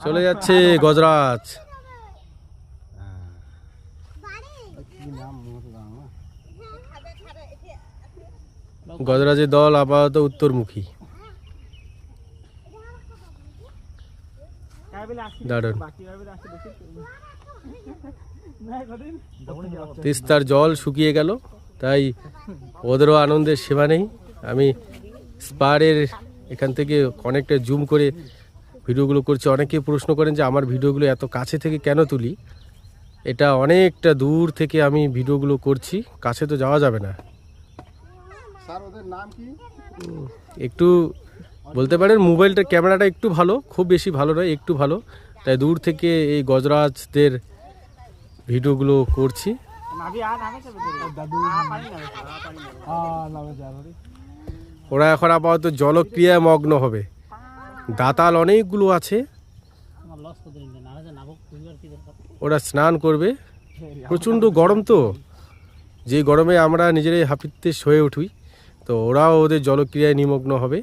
চলে যাচ্ছে গজরাজ। গজরাজের দল আপাতত উত্তরমুখী। দারুণ। তিস্তার জল শুকিয়ে গেল, তাই ওদেরও আনন্দের সীমা নেই। আমি স্পারের এখান থেকে অনেকটা জুম করে ভিডিওগুলো করছি। অনেকে প্রশ্ন করেন যে আমার ভিডিওগুলো এত কাছে থেকে কেন তুলি। এটা অনেকটা দূর থেকে আমি ভিডিওগুলো করছি, কাছে তো যাওয়া যাবে না। একটু বলতে পারেন মোবাইলটা ক্যামেরাটা একটু ভালো, খুব বেশি ভালো নয়, একটু ভালো, তাই দূর থেকে এই গজরাজদের ভিডিওগুলো করছি। ওরা এখন আপাতত জলক্রিয়ায় মগ্ন হবে। দাতাল অনেকগুলো আছে, ওরা স্নান করবে। প্রচণ্ড গরম তো, যে গরমে আমরা নিজেরাই হাঁপিতে হয়ে উঠি, তো ওরাও ওদের জলক্রিয়ায় নিমগ্ন হবে।